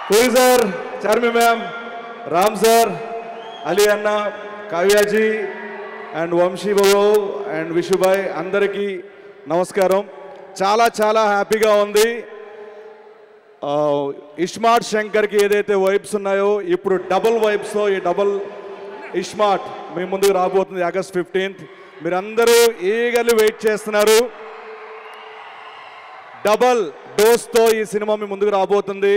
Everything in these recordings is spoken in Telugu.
Puri sir, Charmi ma'am, Ram sir, Ali అన్న, కావ్యాజీ అండ్ వంశీ బాబు అండ్ విషుభాయ్ అందరికీ నమస్కారం. చాలా చాలా హ్యాపీగా ఉంది. ఇస్మార్ట్ శంకర్కి ఏదైతే వైబ్స్ ఉన్నాయో ఇప్పుడు డబుల్ వైబ్స్తో ఈ డబుల్ ఇస్మార్ట్ మీ ముందుకు రాబోతుంది ఆగస్ట్ 15th. మీరందరూ ఈగర్లీ వెయిట్ చేస్తున్నారు. డబల్ డోస్తో ఈ సినిమా మీ ముందుకు రాబోతుంది.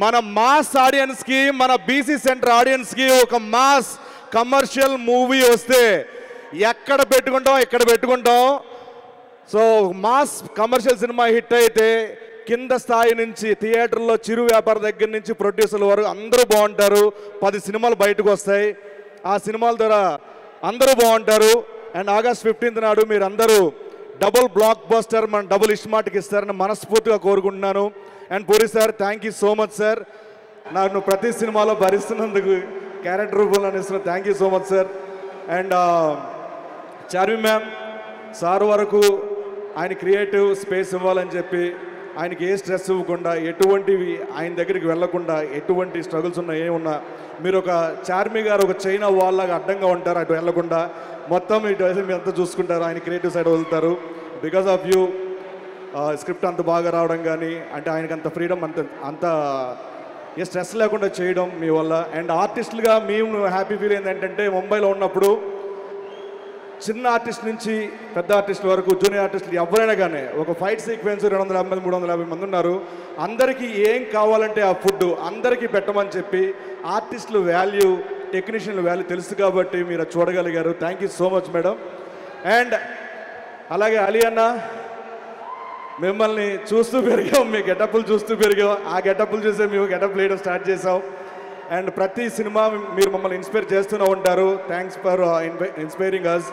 మన మాస్ ఆడియన్స్కి, మన బీసీ సెంటర్ ఆడియన్స్కి ఒక మాస్ కమర్షియల్ మూవీ వస్తే ఎక్కడ పెట్టుకుంటాం. So mass commercial cinema hit అయితే కింద స్థాయి నుంచి థియేటర్లో చిరు వ్యాపార దగ్గర నుంచి ప్రొడ్యూసర్ల వరకు అందరూ బాగుంటారు. 10 సినిమాలు బయటకు వస్తాయి. ఆ సినిమాల ద్వారా అందరూ బాగుంటారు. అండ్ ఆగస్ట్ 15th నాడు మీరు అందరూ డబుల్ బ్లాక్ బస్టర్ మన డబుల్ ఇస్మార్ట్కి ఇస్తారని మనస్ఫూర్తిగా కోరుకుంటున్నాను. And puri sir, thank you so much sir. నన్ను ప్రతి సినిమాలో భరిస్తున్నందుకు, క్యారెక్టర్ రూపంలో ఇస్తున్నా, thank you so much sir. And Charmi ma'am sir వరకు ఆయన క్రియేటివ్ స్పేస్ ఇవ్వాలని చెప్పి ఆయనకి ఏ స్ట్రెస్ ఇవ్వకుండా, ఎటువంటివి ఆయన దగ్గరికి వెళ్లకుండా, ఎటువంటి స్ట్రగుల్స్ ఉన్నా ఏమున్నా మీరు ఒక చార్మి గారు ఒక చైనా వాళ్ళలాగా అడ్డంగా ఉంటారు. అటు వెళ్లకుండా మొత్తం ఇటు మీరు అంతా చూసుకుంటారు. ఆయన క్రియేటివ్ సైడ్ వదులుతారు. బికాస్ ఆఫ్ యూ స్క్రిప్ట్ అంత బాగా రావడం కానీ, అంటే ఆయనకి అంత ఫ్రీడమ్, అంత ఏ స్ట్రెస్ లేకుండా చేయడం మీ వల్ల. అండ్ ఆర్టిస్టులుగా మేము హ్యాపీ ఫీల్ ఏంటంటే ముంబైలో ఉన్నప్పుడు చిన్న ఆర్టిస్ట్ నుంచి పెద్ద ఆర్టిస్ట్ వరకు జూనియర్ ఆర్టిస్టులు ఎవరైనా కానీ ఒక ఫైట్ సీక్వెన్స్ 250 350 మంది ఉన్నారు. అందరికీ ఏం కావాలంటే ఆ ఫుడ్ అందరికీ పెట్టమని చెప్పి ఆర్టిస్టులు వాల్యూ, టెక్నీషియన్ల వాల్యూ తెలుసు కాబట్టి మీరు చూడగలిగారు. Thank you so much madam. And అలాగే అలీ అన్న, మిమ్మల్ని చూస్తూ పెరిగాం, మీ గెటప్లు చూస్తూ పెరిగాం. ఆ గెటప్లు చూసే మేము గెటప్ వేయడం స్టార్ట్ చేసాం. అండ్ ప్రతి సినిమా మీరు మమ్మల్ని ఇన్స్పైర్ చేస్తూనే ఉంటారు. Thanks for inspiring us.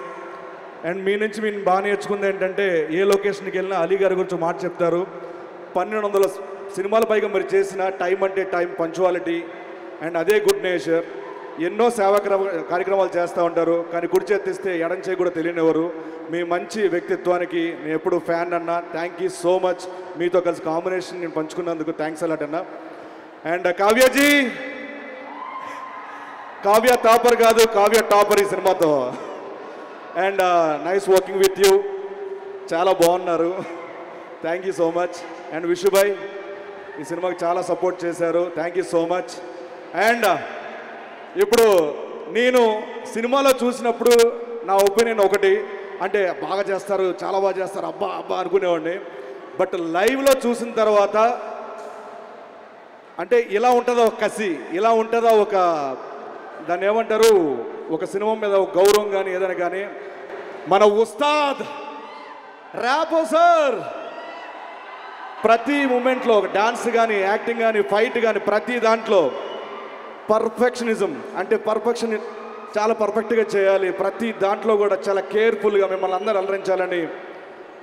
And మీ నుంచి మేము బాగా నేర్చుకుంది ఏంటంటే ఏ లొకేషన్కి వెళ్ళినా అలీ గారి గురించి మాట చెప్తారు. 1200 సినిమాల పైగా మరి చేసిన టైం అంటే టైం, పంచువాలిటీ అండ్ అదే గుడ్ నేచర్. ఎన్నో సేవా కార్యక్రమాలు చేస్తూ ఉంటారు. కానీ కుడి చేతిస్తే ఎడం చేయి కూడా తెలియనివ్వరు. మీ మంచి వ్యక్తిత్వానికి నేను ఎప్పుడు ఫ్యాన్ అన్న. Thank you so much. మీతో కలిసి కాంబినేషన్ నేను పంచుకున్నందుకు థ్యాంక్స్ అలాట్ అన్న. అండ్ కావ్యాజీ, కావ్య టాపర్ కాదు, కావ్య టాపర్ ఈ సినిమాతో. And nice working with you, చాలా బాగున్నారు. Thank you so much. And Vishubhai ఈ సినిమాకి చాలా సపోర్ట్ చేశారు. Thank you so much. And ఇప్పుడు నేను సినిమాలో చూసినప్పుడు నా ఒపీనియన్ ఒకటి, అంటే బాగా చేస్తారు, చాలా బాగా చేస్తారు, అబ్బా అబ్బా అనుకునేవాడిని. బట్ లైవ్లో చూసిన తర్వాత అంటే ఇలా ఉంటుందా ఒక కసి, ఇలా ఉంటుందా ఒక దాన్ని ఏమంటారు, ఒక సినిమా మీద ఒక గౌరవం కానీ ఏదైనా కానీ. మన ఉస్తాద్ ర్యాపో సార్ ప్రతి మూమెంట్లో డాన్స్ కానీ, యాక్టింగ్ కానీ, ఫైట్ కానీ ప్రతి దాంట్లో పర్ఫెక్షనిజం, అంటే పర్ఫెక్షన్ చాలా పర్ఫెక్ట్గా చేయాలి. ప్రతి దాంట్లో కూడా చాలా కేర్ఫుల్గా మిమ్మల్ని అందరూ అలరించాలని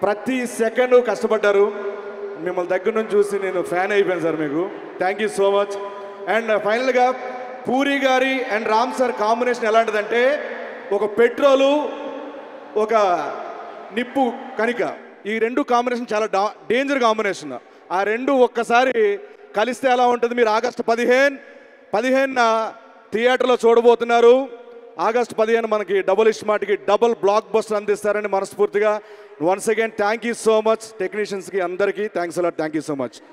ప్రతి సెకండ్ కష్టపడ్డారు. మిమ్మల్ని దగ్గర నుంచి చూసి నేను ఫ్యాన్ అయిపోయాను సార్ మీకు. Thank you so much. And ఫైనల్గా పూరి గారి అండ్ రామ్ సార్ కాంబినేషన్ ఎలాంటిదంటే ఒక పెట్రోలు, ఒక నిప్పు కణిక, ఈ రెండు కాంబినేషన్ చాలా డేంజర్ కాంబినేషన్. ఆ రెండు ఒక్కసారి కలిస్తే ఎలా ఉంటుంది మీరు ఆగస్టు 15న థియేటర్లో చూడబోతున్నారు. ఆగస్టు 15 మనకి డబుల్ ఇస్మార్ట్కి డబుల్ బ్లాక్ బస్టర్ అందిస్తారని మనస్ఫూర్తిగా once again thank you so much. టెక్నీషియన్స్కి అందరికీ thanks a lot. Thank you so much.